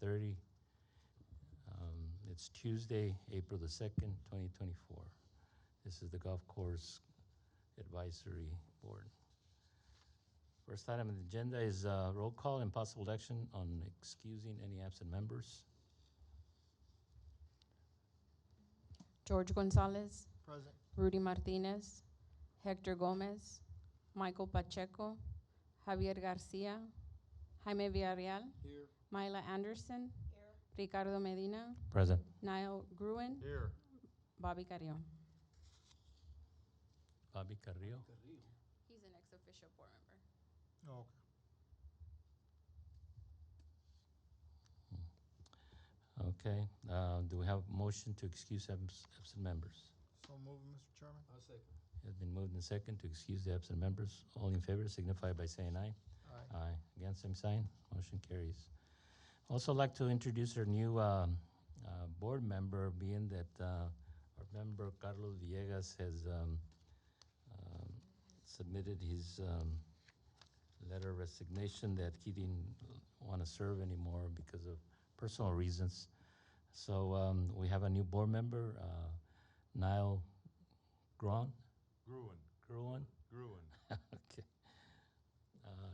5:30. It's Tuesday, April the 2nd, 2024. This is the Golf Course Advisory Board. First item on the agenda is roll call and possible action on excusing any absent members. George Gonzalez, Present. Rudy Martinez, Hector Gomez, Michael Pacheco, Javier Garcia, Jaime Villarreal, Here. Myla Anderson, Ricardo Medina, Present. Niall Gruen, Here. Bobby Carrion. Bobby Carrillo. He's an ex-official board member. Oh, okay. Okay. Do we have a motion to excuse absent members? So moved, Mr. Chairman. I'll second. It has been moved and second to excuse the absent members. All in favor signify by saying aye. Aye. Aye. Against, same sign. Motion carries. Also like to introduce our new board member, being that our member Carlos Villegas has submitted his letter of resignation that he didn't want to serve anymore because of personal reasons. So we have a new board member, Niall Gruen. Gruen. Okay.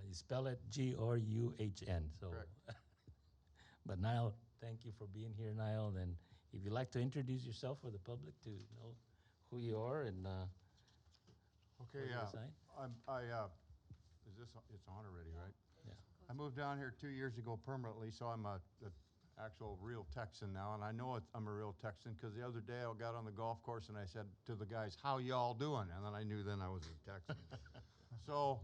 You spell it Gruhn. So, Correct. but Niall, thank you for being here, Niall. And if you'd like to introduce yourself for the public to know who you are and Okay, where you reside. it's on already, right? Yeah. I moved down here 2 years ago permanently, so I'm a actual real Texan now, and I know I'm a real Texan because the other day I got on the golf course and I said to the guys, "How y'all doing?" And then I knew then I was a Texan. So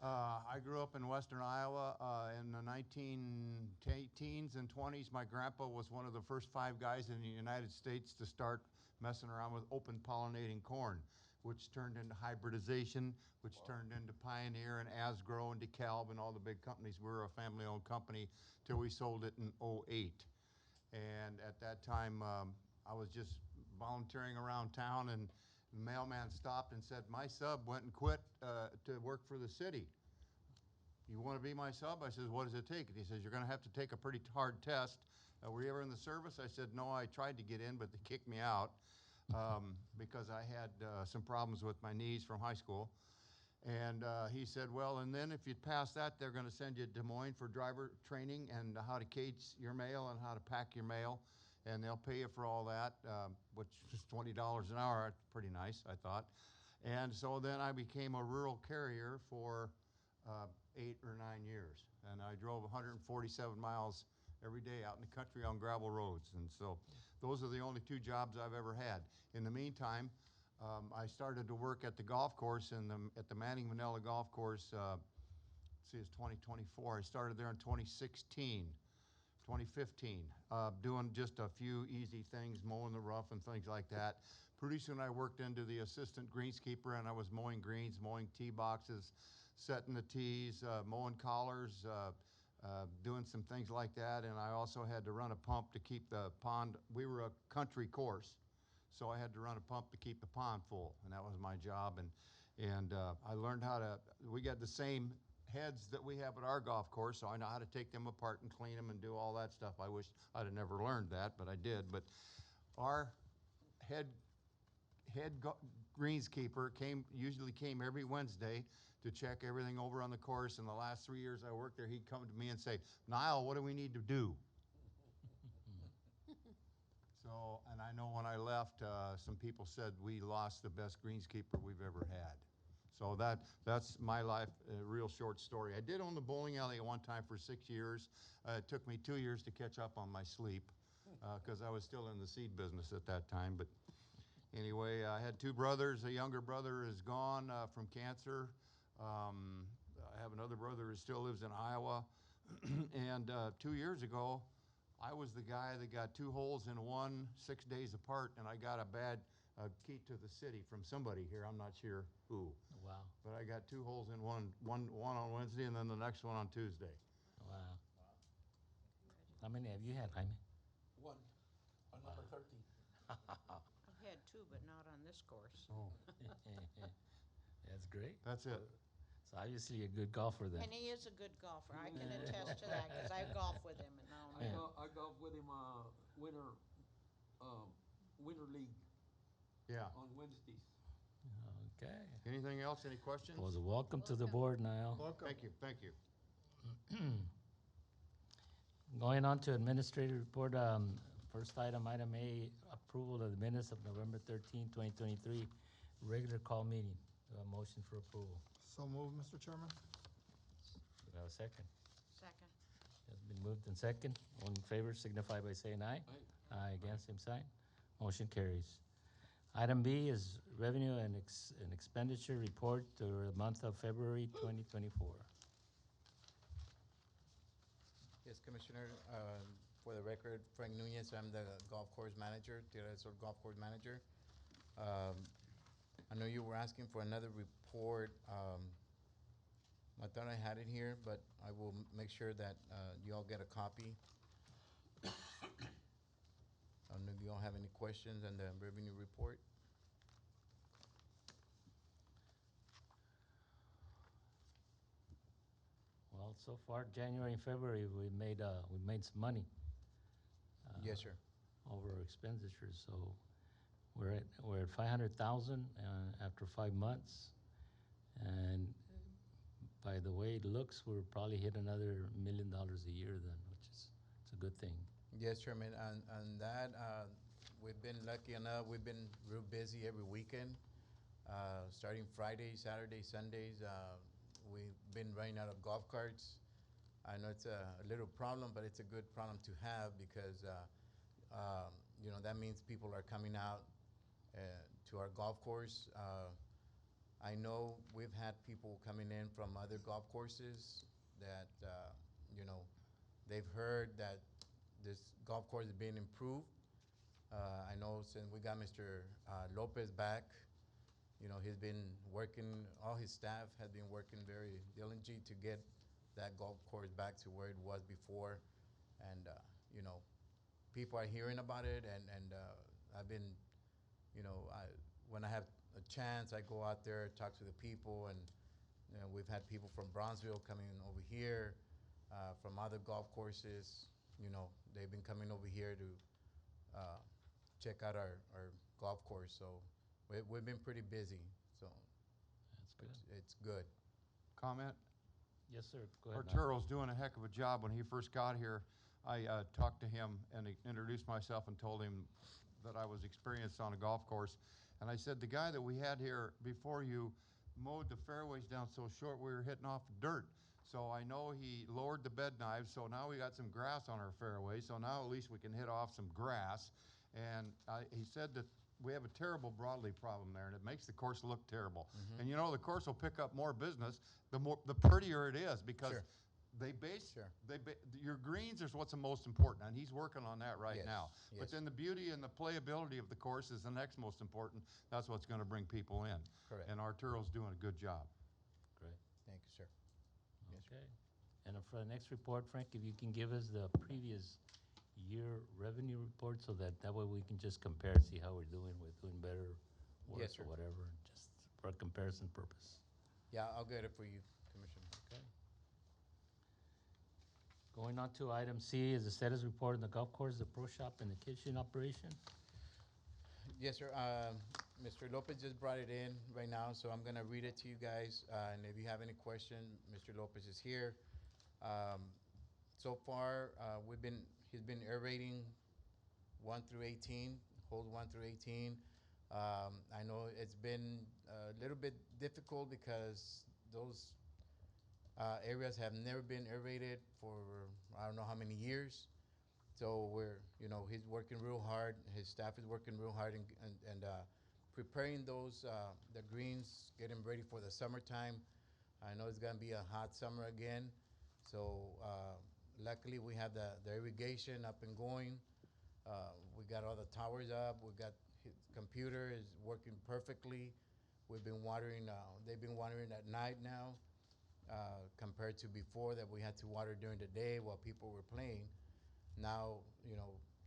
I grew up in western Iowa in the 1910s and 20s. My grandpa was one of the first 5 guys in the United States to start messing around with open pollinating corn, which turned into hybridization, which turned into Pioneer and Asgrow and DeKalb and all the big companies. We were a family-owned company till we sold it in '08. And at that time, I was just volunteering around town, and the mailman stopped and said, "My sub went and quit to work for the city. You want to be my sub?" I said, "What does it take?" And he says, "You're going to have to take a pretty hard test. Were you ever in the service?" I said, "No, I tried to get in, but they kicked me out because I had some problems with my knees from high school." And he said, "Well, and then if you pass that, they're going to send you to Des Moines for driver training and how to cage your mail and how to pack your mail. And they'll pay you for all that, which is $20 an hour." That's pretty nice, I thought. And so then I became a rural carrier for 8 or 9 years. And I drove 147 miles every day out in the country on gravel roads. And so those are the only 2 jobs I've ever had. In the meantime, I started to work at the golf course at the Manning Manila Golf Course. It's 2024. I started there in 2016. 2015, doing just a few easy things, mowing the rough and things like that. Pretty soon I worked into the assistant greenskeeper, and I was mowing greens, mowing tee boxes, setting the tees, mowing collars, doing some things like that. And I also had to run a pump to keep the pond. We were a country course, so I had to run a pump to keep the pond full, and that was my job. And I learned how to, we got the same heads that we have at our golf course, so I know how to take them apart and clean them and do all that stuff. I wish I'd have never learned that, but I did. But our head greenskeeper usually came every Wednesday to check everything over on the course. And the last 3 years I worked there, he'd come to me and say, "Niall, what do we need to do?" So, and I know when I left, some people said we lost the best greenskeeper we've ever had. So that's my life, a real short story. I did own the bowling alley at one time for 6 years. It took me 2 years to catch up on my sleep because I was still in the seed business at that time. But anyway, I had 2 brothers. A younger brother is gone from cancer. I have another brother who still lives in Iowa. And 2 years ago, I was the guy that got 2 holes in one 6 days apart, and I got a bad key to the city from somebody here. I'm not sure who. Wow. But I got 2 holes in one on Wednesday and then the next one on Tuesday. Wow. How many have you had, Jaime? One, on number 13. I've had 2, but not on this course. Oh, That's great. that's it. So obviously a good golfer then. And he is a good golfer. I can attest to that because I golf with him and now. I I golf with him, winter league Yeah. on Wednesdays. Okay. Anything else? Any questions? Well, welcome to the board, Niall. Welcome. Thank you, thank you. Going on to administrative report, first item, item A, approval of the minutes of November 13, 2023, regular call meeting. Do I have a motion for approval? So moved, Mr. Chairman. Do I have a second? Second. Has been moved and second. All in favor signify by saying aye. Aye. Aye, against, same sign. Motion carries. Item B is revenue and expenditure report for the month of February 2024. Yes, Commissioner, for the record, Frank Nunez, I'm the golf course manager, Tierra del Sur Golf Course Manager. I know you were asking for another report. I thought I had it here, but I will make sure that you all get a copy. I don't know if you all have any questions on the revenue report. Well, so far, January and February, we made some money. Yes, sir. Over expenditures, so we're at 500,000 after 5 months. And by the way it looks, we'll probably hit another $1 million a year then, which is, it's a good thing. Yes, Chairman, and that, we've been lucky enough, we've been real busy every weekend. Starting Fridays, Saturdays, Sundays, we've been running out of golf carts. I know it's a little problem, but it's a good problem to have because, you know, that means people are coming out to our golf course. I know we've had people coming in from other golf courses that, you know, they've heard that this golf course is being improved. I know since we got Mr. Lopez back, you know, he's been working, all his staff has been working very diligently to get that golf course back to where it was before. And, you know, people are hearing about it, and I've been, you know, when I have a chance, I go out there, talk to the people, and you know, we've had people from Bronzeville coming over here, from other golf courses. You know, they've been coming over here to check out our golf course. So we've been pretty busy. So That's good. it's good. Comment? Yes, sir. Go ahead. Niall. Arturo's doing a heck of a job. When he first got here, I talked to him and introduced myself and told him that I was experienced on a golf course. And I said, the guy that we had here before you mowed the fairways down so short we were hitting off dirt. So I know he lowered the bed knives, so now we got some grass on our fairway, so now at least we can hit off some grass. And he said that we have a terrible broadleaf problem there, and it makes the course look terrible. Mhm. And you know, the course will pick up more business the prettier it is, because Sure. they base Sure. your greens is what's the most important, and he's working on that right Yes, now. yes. But then the beauty and the playability of the course is the next most important. That's what's going to bring people in. Correct. And Arturo's doing a good job. Great. Thank you, sir. Yes, sir. Okay. And for the next report, Frank, if you can give us the previous year revenue report so that way we can just compare, see how we're doing, better, worse, Yes, sir. or whatever, just for a comparison purpose. Yeah, I'll get it for you, Commissioner. Okay. Going on to item C is the status report in the golf course, the pro shop, and the kitchen operation. Yes, sir. Mr. Lopez just brought it in right now, so I'm gonna read it to you guys. And if you have any question, Mr. Lopez is here. So far, he's been aerating 1 through 18, holes 1 through 18. I know it's been a little bit difficult because those areas have never been aerated for I don't know how many years. So he's working real hard. His staff is working real hard and preparing those, the greens, getting ready for the summertime. I know it's gonna be a hot summer again. So luckily we have the irrigation up and going. We got all the towers up. We got his computer is working perfectly. We've been watering, they've been watering at night now, compared to before that we had to water during the day while people were playing. Now,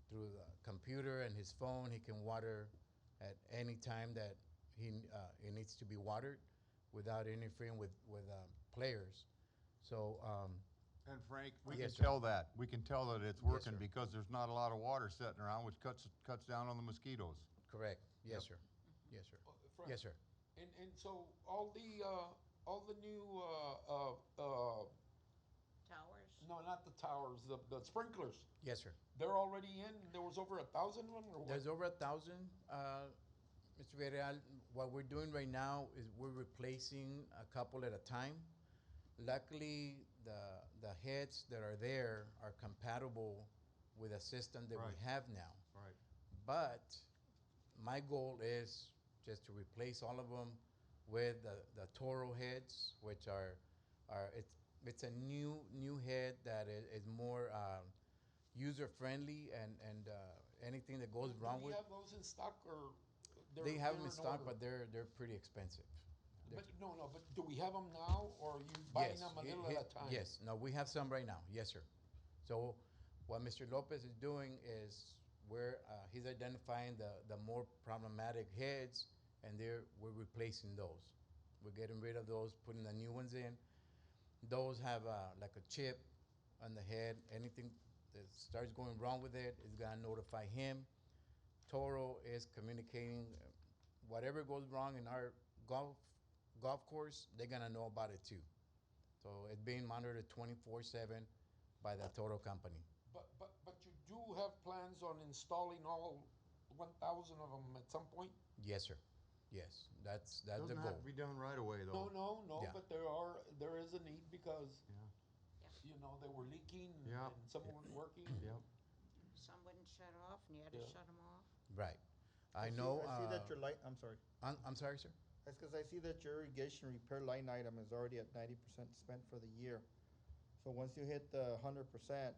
through the computer and his phone, he can water at any time that it needs to be watered without interfering with players. So And Frank, we Yes, can sir. tell that. We can tell that it's working sir. because there's not a lot of water sitting around, which cuts down on the mosquitoes. Correct. Yes, Yep. sir. Yes, sir. Frank, Yes, sir. And so all the new, Towers? no, not the towers, the sprinklers, Yes, sir. they're already in? There was over 1,000 of them or what? There's over 1,000, Mr. Villarreal. What we're doing right now is we're replacing a couple at a time. Luckily, the heads that are there are compatible with the system that Right. we have now. Right. But my goal is just to replace all of them with the Toro heads, which are it's a new head that is more user friendly and anything that goes wrong Do with we have those in stock or? they have them in they're stock, order? but they're pretty expensive. But no, but do we have them now or are you buying Yes, them a he- little he- at a time? Yes, no, we have some right now. Yes, sir. So what Mr. Lopez is doing is he's identifying the more problematic heads, and we're replacing those. We're getting rid of those, putting the new ones in. Those have like a chip on the head. Anything that starts going wrong with it is gonna notify him. Toro is communicating whatever goes wrong in our golf course, they're gonna know about it too. So it's being monitored 24/7 by the Toro company. But you do have plans on installing all 1,000 of them at some point? Yes, sir. Yes, that's the Doesn't have goal. to be done right away, though. No, Yeah. but there is a need because, Yeah. they were leaking Yeah. and some weren't working. Yep. Some wouldn't shut off and you had to Yeah. shut them off? Right. I I know. see that your light, I'm sorry. I'm sorry, sir. That's because I see that your irrigation repair line item is already at 90% spent for the year. So once you hit the 100%,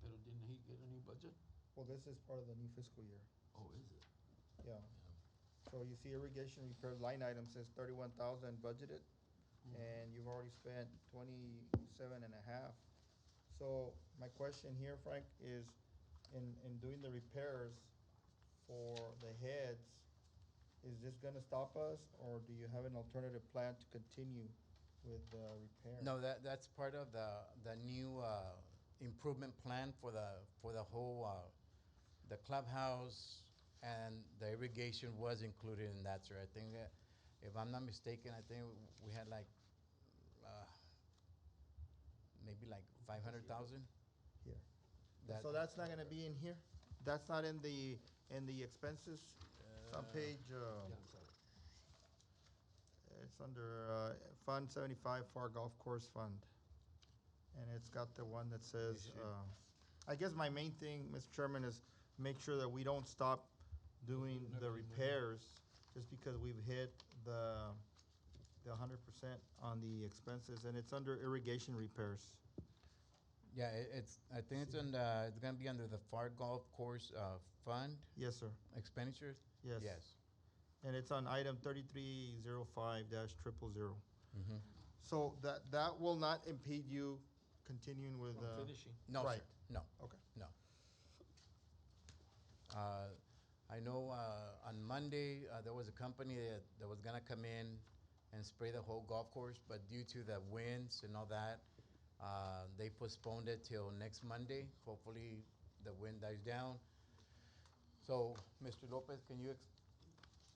Pero didn't he get a new budget? well, this is part of the new fiscal year, Oh, is it? yeah. So you see irrigation repair line item says 31,000 budgeted, and you've already spent 27 and a half. So my question here, Frank, is in doing the repairs for the heads, is this gonna stop us, or do you have an alternative plan to continue with the repair? No, that's part of the new improvement plan for the whole the clubhouse and the irrigation was included in that, sir. I think if I'm not mistaken, I think we had like maybe like 500,000. Here. That- So that's not gonna be in here? That's not in the expenses? It's on page, it's under, Fund 75 Pharr Golf Course Fund. And it's got the one that says, I guess my main thing, Mr. Chairman, is make sure that we don't stop doing the repairs just because we've hit the 100% on the expenses, and it's under irrigation repairs. Yeah, I think it's gonna be under the Pharr Golf Course Fund Yes, sir. expenditures. Yes. Yes. And it's on item 3305-000. Mm-hmm. So that will not impede you continuing with, Finishing. No, Right. sir. No. Okay. No. I know on Monday, there was a company that was gonna come in and spray the whole golf course, but due to the winds and all that, they postponed it till next Monday. Hopefully, the wind dies down. So, Mr. Lopez, can you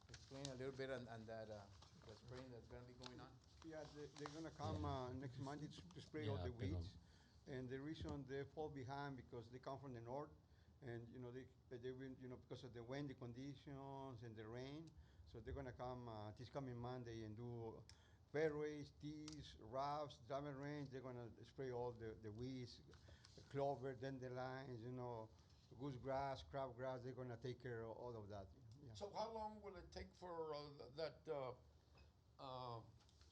explain a little bit on that, the spraying that's gonna be going on? Yeah, they're gonna come next Monday to spray all Yeah, the pero- weeds. And the reason they fall behind because they come from the north, and they will, because of the windy conditions and the rain. So they're gonna come this coming Monday and do fairways, tees, roughs, driving range. They're gonna spray all the weeds, clover, dandelions, goosegrass, crabgrass. They're gonna take care of all of that. Yeah. So how long will it take for that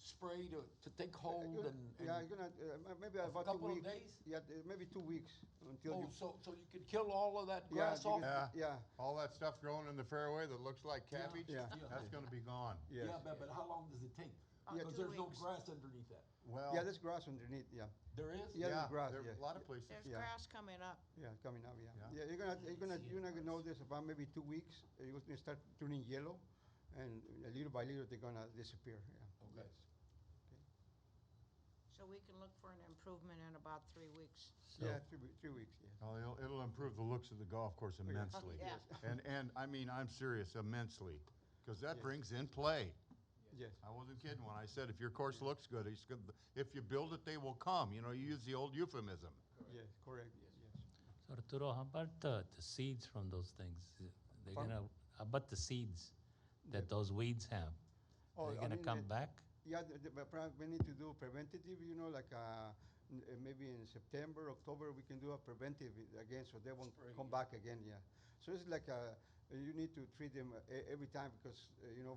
spray to take hold and? Yeah, you're gonna maybe A about 2 couple of weeks. days? Yeah, maybe 2 weeks until Oh, you. so you could kill all of that Yeah, grass you off? can- Yeah. Yeah. All that stuff growing in the fairway that looks like Yeah. cabbage, Yeah. that's gonna be gone. Yes. Yeah, but how long does it take? Yeah, Because 2 there's no weeks. grass underneath that. Well, Yeah, there's grass underneath. Yeah. There is? Yeah, there's grass. there are Yeah. a lot of places. There's Yeah. grass coming up. Yeah, coming up. Yeah. Yeah. Yeah, you're gonna know this about maybe 2 weeks. You're gonna start turning yellow, and little by little they're gonna disappear. Yeah. Okay. Yes. So So we can look for an improvement in about 3 weeks. Yeah, 3 weeks, yes. Oh, it'll improve the looks of the golf course yeah. immensely. Yeah. And I mean, I'm serious, immensely, because that Yes. brings in play. Yes. I wasn't kidding when I said if your course looks good, if you build it, they will come. You know, you use the old euphemism. Yes, correct, yes. So Arturo, how about the seeds from those things? They're Pardon? gonna, how about the seeds that Yeah. those weeds have? Oh, They're I gonna mean, come back? Yeah, we need to do preventative, like maybe in September, October, we can do a preventive again, so they won't come back again, yeah. So it's like you need to treat them every time because,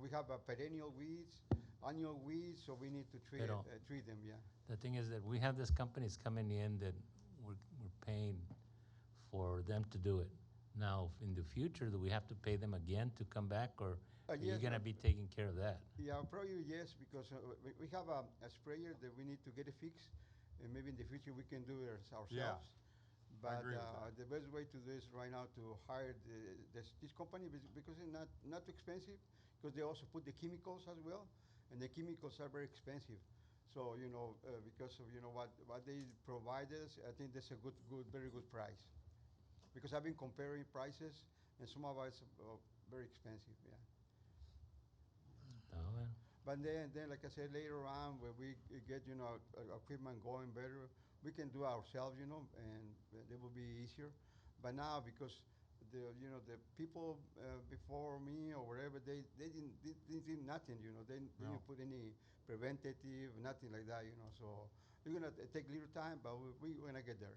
we have perennial weeds, annual weeds, so we need to Pero- treat them, yeah. The thing is that we have these companies coming in that we're paying for them to do it. Now, in the future, do we have to pay them again to come back, or are you Yes, gonna be taking care of that? Yeah, probably yes, because we have a sprayer that we need to get it fixed, and maybe in the future we can do it ourselves. I But agree with that. the best way to do is right now to hire this company because it's not too expensive, because they also put the chemicals as well, and the chemicals are very expensive. So because of what they provide us, I think that's a very good price. Because I've been comparing prices, and some of it's very expensive. Yeah. Oh, well. But then, like I said, later on, when we get, our equipment going better, we can do ourselves, and it will be easier. But now, because the people before me or whatever, they didn't do nothing, they No. didn't put any preventative, nothing like that, So it's gonna take a little time, but we're gonna get there.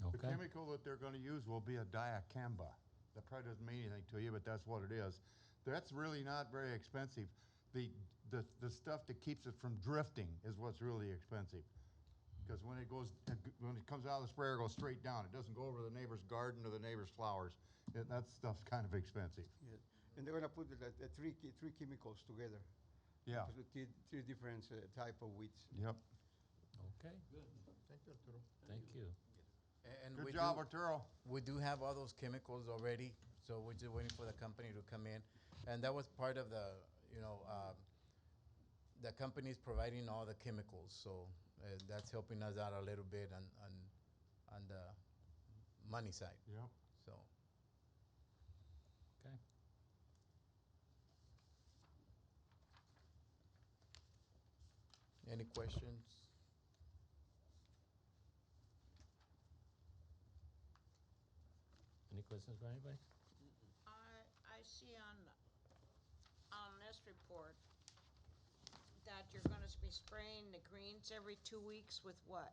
The Okay. chemical that they're gonna use will be a dicamba. That probably doesn't mean anything to you, but that's what it is. That's really not very expensive. The stuff that keeps it from drifting is what's really expensive. Because when it comes out of the sprayer, it goes straight down. It doesn't go over the neighbor's garden or the neighbor's flowers. That stuff's kind of expensive. Yes. And they're gonna put the three chemicals together. Yeah. With three different type of weeds. Yep. Okay, Thank you, Arturo. thank you. And Good we job, do, Arturo. we do have all those chemicals already, so we're just waiting for the company to come in. And that was part of the company's providing all the chemicals, so that's helping us out a little bit on the money side. Yep. So, Okay. any questions? Any questions for anybody? I see on this report that you're gonna be spraying the greens every 2 weeks with what?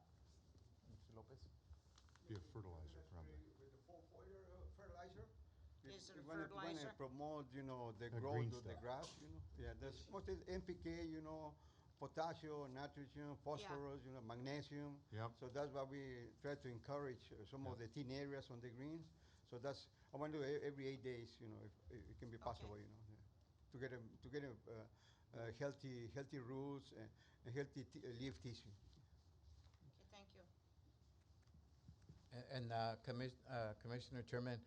Mr. Lopez? Be a fertilizer, probably. With the fertilizer. Is it a We wanna fertilizer? promote, the The growth green of the stuff. grass, Yeah, that's mostly NPK, potassium, nitrogen, phosphorus, magnesium. Yep. So that's why we try to encourage some of the thin areas on the greens. So I want to do it every 8 days, if it can be possible, Okay. to get them healthy roots and healthy leaf tissue. Okay, thank you. And Commissioner Chairman,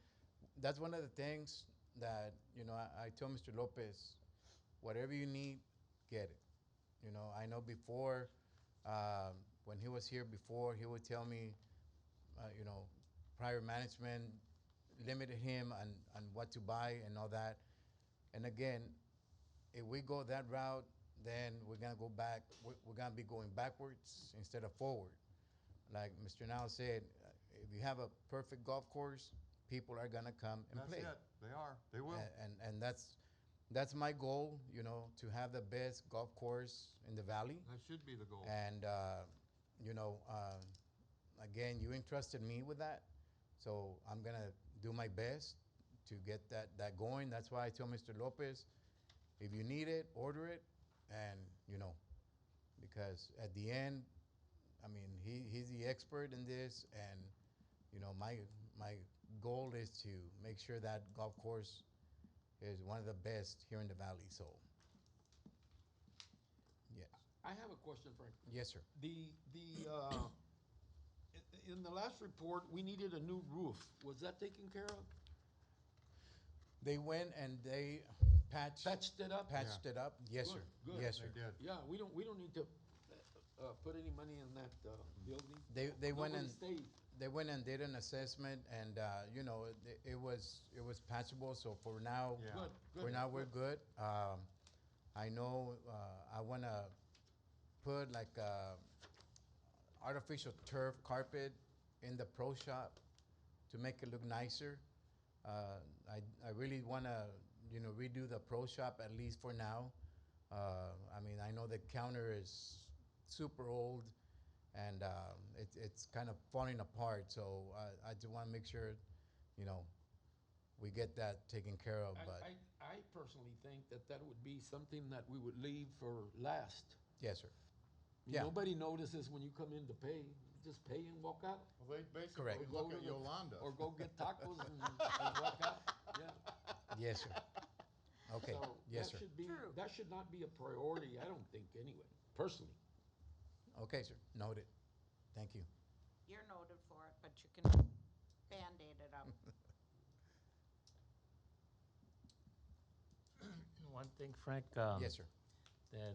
that's one of the things that, I told Mr. Lopez, whatever you need, get it. I know before, when he was here before, he would tell me, prior management limited him on what to buy and all that. And again, if we go that route, then we're gonna go back, we're gonna be going backwards instead of forward. Like Mr. Now said, if you have a perfect golf course, people are gonna come and That's play. it. They are. They will. And that's my goal, to have the best golf course in the valley. That should be the goal. And, again, you entrusted me with that, so I'm gonna do my best to get that going. That's why I tell Mr. Lopez, if you need it, order it, and, because at the end, I mean, he's the expert in this, and, my goal is to make sure that golf course is one of the best here in the valley, so, yes. I have a question, Frank. Yes, sir. In the last report, we needed a new roof. Was that taken care of? They went and they patched Patched it up? it up. Yes, Good, sir. good. Yes, sir. They did. Yeah, we don't need to, put any money in that, building? They went Nobody and stayed. they went and did an assessment, and you know, it was patchable. So for now, Yeah. Good, good. for now we're good. I know I want to put like artificial turf carpet in the pro shop to make it look nicer. I really want to, you know, redo the pro shop at least for now. I mean, I know the counter is super old, and it's kind of falling apart. So I just want to make sure, you know, we get that taken care of. But I personally think that would be something that we would leave for last. yes, sir. I mean, Yeah. nobody notices when you come in to pay. You just pay and walk out. Well, they basically Correct. Or look go at to the- Yolanda. Or go get tacos and walk out. Yeah. Yes, sir. Okay. So Yes, that sir. should be, True. that should not be a priority, I don't think, anyway, personally. Okay, sir. Noted. Thank you. You're noted for it, but you can Band-Aid it up. One thing, Frank, Yes, sir. that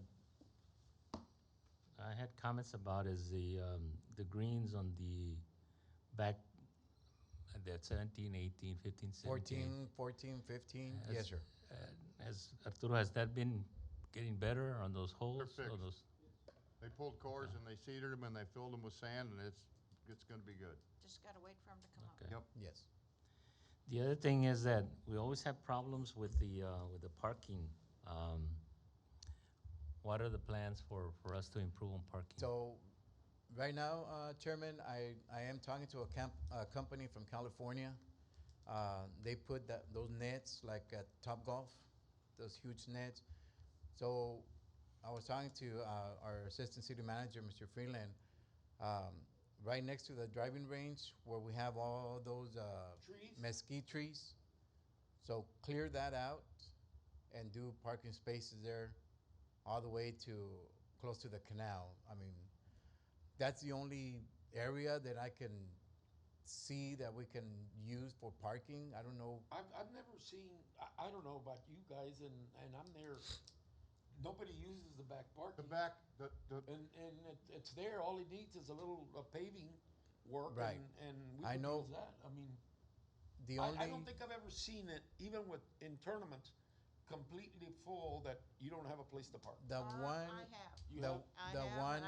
I had comments about is the greens on the back, that 17, 18, 15, 17. 14, 15. Has- Yes, sir. Arturo, has that been getting better on those holes? They're Or fixed. those, They pulled cores and they seeded them and they filled them with sand, and it's gonna be good. Just gotta wait for them to come out. okay. Yep. Yes. The other thing is that we always have problems with the parking. What are the plans for us to improve on parking? So, right now, Chairman, I am talking to a company from California. They put those nets like at Top Golf, those huge nets. So, I was talking to our assistant city manager, Mr. Freeland, right next to the driving range where we have all those Trees? mesquite trees. So clear that out and do parking spaces there all the way to close to the canal. I mean, that's the only area that I can see that we can use for parking. I don't know. I've never seen, I don't know about you guys, and I'm there, nobody uses the back The parking. back, And it's there, all it needs is a little paving work. Right. And we I could know use that. I mean, The I only, don't think I've ever seen it, even in tournaments, completely full that you don't have a place to park. the one, I have. You the, have? I the have, one,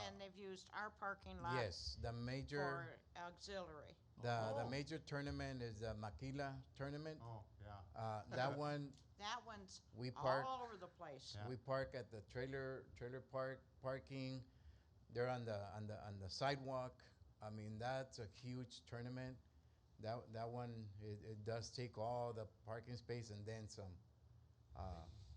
and they've used our parking lot yes, the major, for auxiliary. the Oh. major tournament is the Maquila tournament. oh, yeah. That one, That one's we park, all over the place. Yeah. we park at the trailer parking. They're on the sidewalk. I mean, that's a huge tournament. That one, it does take all the parking space and then some.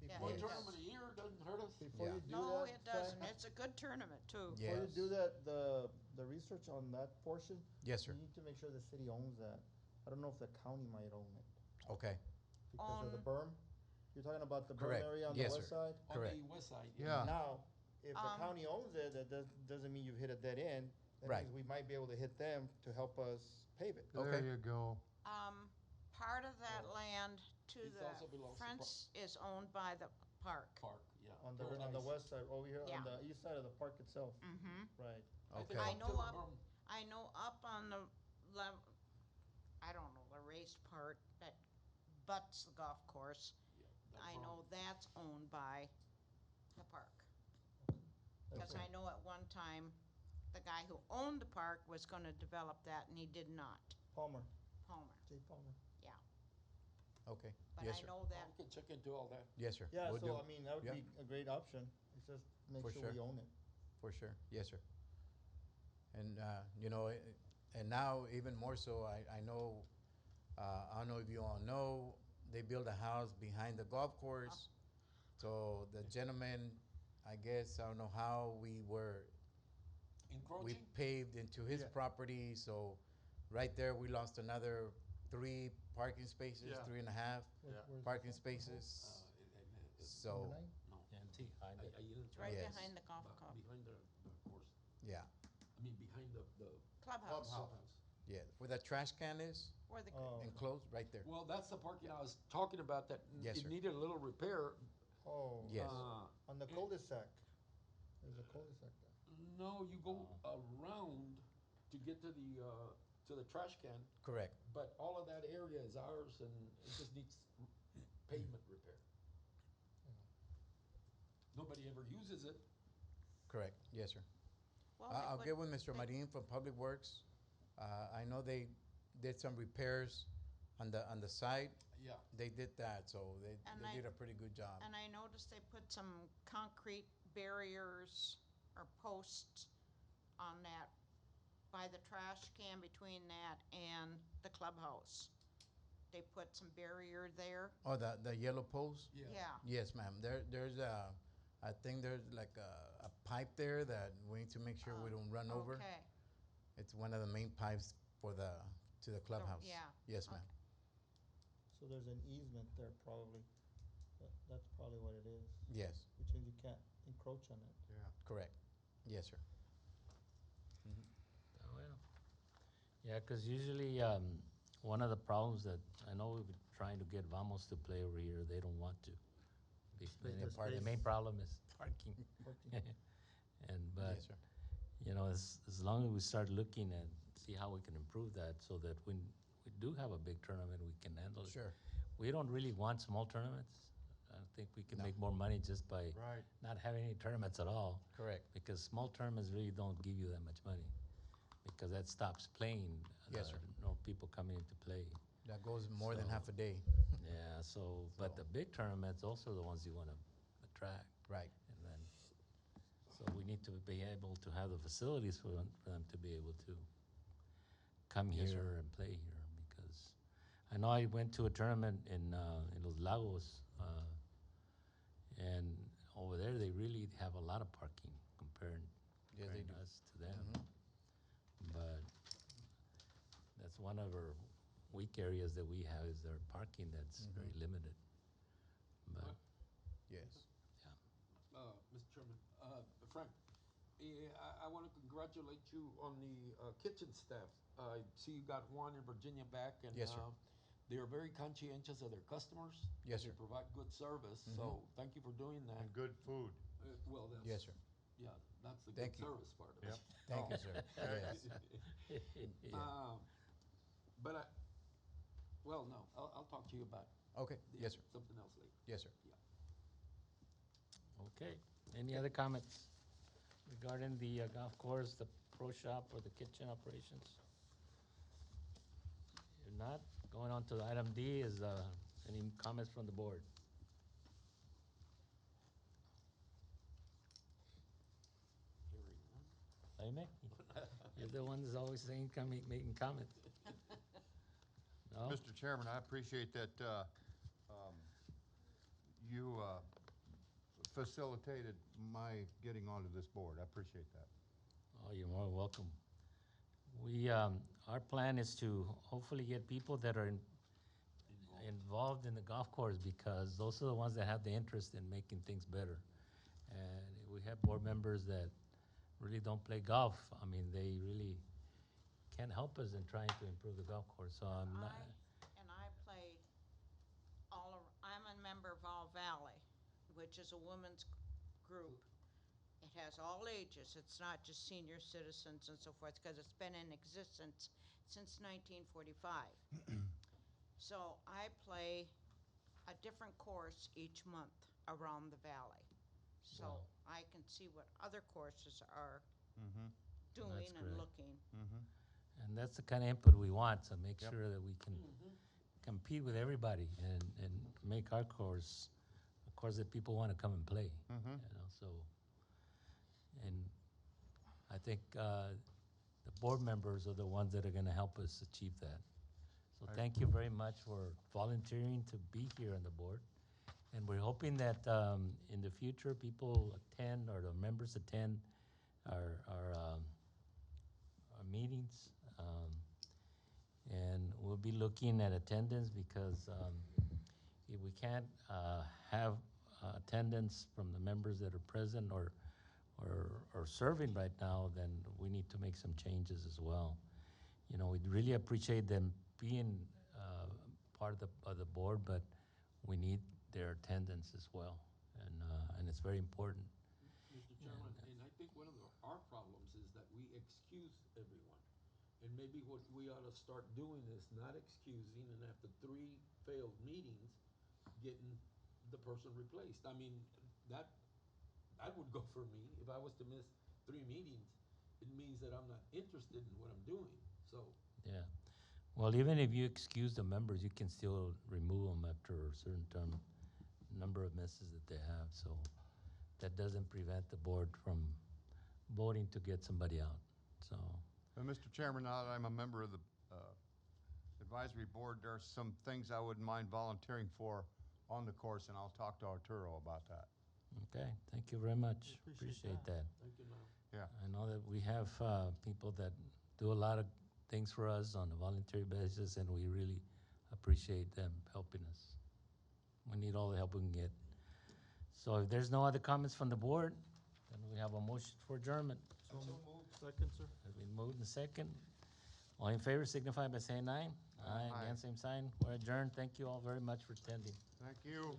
Yeah, One it Yes. tournament a year doesn't hurt us. Before Yeah. you do No, that, it doesn't. Frank, It's a good tournament too. Yeah. before you do Yes. that, the research on that portion, Yes, sir. you need to make sure the city owns that. I don't know if the county might own it Okay. because of the On- berm. You're talking about the berm Correct. area on Yes, the west sir. side? Correct. On the west side. Yeah. Now, if the Um, county owns it, that doesn't mean you've hit a dead end. That Right. means we might be able to hit them to help us pave it. There Okay. you go. Part of that land to It also belongs the to fence is owned by the park. Park, yeah. On Very the nice. west side, over here, Yeah. on the east side of the park itself, Mm-hmm. right. I think Okay. I up know to the up- berm. I know up on the I don't know, the raised part that butts the golf course. Yeah, I the berm. know that's owned by the park. Because Okay. I know at one time, the guy who owned the park was gonna develop that and he did not, Palmer, Palmer, Jay Palmer. yeah. Okay. But Yes, I sir. know We that, can check into all that. Yes, sir. Yeah, Will so do. I mean, that would Yeah. be a great option. It's just make For sure sure. we own it. For sure. Yes, sir. And, you know, and now even more so, I know, I don't know if you all know, they built a house behind the golf course. So the gentleman, I guess, I don't know how we Encroaching? paved into his Yeah. property. So right there, we lost another 3 parking spaces, Yeah. 3.5 Yeah. Where's parking this at? spaces. So, Number 9? No. Ante, behind it. it's right Yes. behind the golf club, Behind the course. yeah, I mean, behind the clubhouse, clubhouse. yeah. Where the trash can is where the, Oh, enclosed, right there. Well, that's the parking I was talking about, that Yes, it sir. needed a little repair. oh. Yes. Uh, On the cul-de-sac. There's a cul-de-sac there. No, you go around to get to the trash can, Correct, but all of that area is ours and it just needs pavement repair. Nobody ever uses it. correct, yes, sir. Well, they I'll put- get with Mr. they- Marin from Public Works. I know they did some repairs on the side. Yeah. They did that, so And they did a pretty good job. And I noticed they put some concrete barriers or posts on that, by the trash can between that and the clubhouse. They put some barrier there. Oh, the yellow post? Yeah. Yes, ma'am. There's I think there's like a pipe there that we need to make sure we don't run over. Okay. It's one of the main pipes to the clubhouse. yeah, Yes, ma'am. So there's an easement there probably. That's probably what it is, Yes, which means you can't encroach on it. Yeah. correct. Yes, sir. Oh, well. Yeah, because usually one of the problems that I know we've been trying to get Vamos to play over here, they don't want to. The main problem is parking. And but Yes, sir. you know, as long as we start looking and see how we can improve that, so that when we do have a big tournament, we can handle it. Sure. We don't really want small tournaments. I think we can No. make more money just by Right. not having any tournaments at all. Correct. Because small tournaments really don't give you that much money, because that stops playing. Yes, sir. No people coming in to play. That goes more than So- half a day. Yeah, but the big tournaments also are the ones you want to attract. Right. And then, so we need to be able to have the facilities for them to be able to come Yes, sir. here and play here, because I know I went to a tournament in Los Lagos, and over there they really have a lot of parking comparing Yes, they do. us to them. Mhm. But that's one of our weak areas that we have, is our parking that's Mhm. very limited. But Yes. Mr. Chairman, Frank, I want to congratulate you on the kitchen staff. I see you got Juan and Virginia back, and Yes, sir. they are very conscientious of their customers. Yes, They sir. provide good service, Mhm. so thank you for doing that. And good food. Well, that's, Yes, sir. yeah, that's the Thank good you. service part of Yep. it. Thank you, sir. Yes. yeah. But well, no, I'll talk to you about Okay. Yes, sir. something else later. Yes, sir. Okay. Any other comments regarding the golf course, the pro shop, or the kitchen operations? If not, going on to item D is any comments from the board? Hearing none. Jaime? You're the one that's always saying, making comments. No? Mr. Chairman, I appreciate that you facilitated my getting onto this board. I appreciate that. Oh, you're more than welcome. Our plan is to hopefully get people that are involved in the golf course, because those are the ones that have the interest in making things better. And we have board members that really don't play golf. I mean, they really can't help us in trying to improve the golf course, so I'm not. I play I'm a member of All Valley, which is a women's group. It has all ages. It's not just senior citizens and so forth, because it's been in existence since 1945. So I play a different course each month around the valley. So Wow. I can see what other courses are Mm-hmm. doing That's and great. looking. Mm-hmm. And that's the kind of input we want, to make Yep. sure that we can compete with everybody and make our course a course that people want to come and play. Mm-hmm. You know, so, and I think the board members are the ones that are going to help us achieve that. So I- thank you very much for volunteering to be here on the board. And we're hoping that in the future, people attend, or the members attend our meetings. And we'll be looking at attendance, because if we can't have attendance from the members that are present or serving right now, then we need to make some changes as well. You know, we'd really appreciate them being part of the board, but we need their attendance as well, and it's very important. Mr. Chairman, and I think one of the our problems is that we excuse everyone. And maybe what we ought to start doing is not excusing, and after 3 failed meetings, getting the person replaced. I mean, that would go for me. If I was to miss 3 meetings, it means that I'm not interested in what I'm doing. So, Yeah. Well, even if you excuse the members, you can still remove them after a certain number of misses that they have. So that doesn't prevent the board from voting to get somebody out. So, Mr. Chairman, now that I'm a member of the advisory board, there are some things I wouldn't mind volunteering for on the course, and I'll talk to Arturo about that. okay, thank you very much. Appreciate that. thank you, now. Yeah. I know that we have people that do a lot of things for us on a voluntary basis, and we really appreciate them helping us. We need all the help we can get. So if there's no other comments from the board, then we have a motion for adjournment. Second, sir. Has been moved and second. All in favor signify by saying aye. Aye. Aye. Against, same sign. We're adjourned. Thank you all very much for attending. Thank you.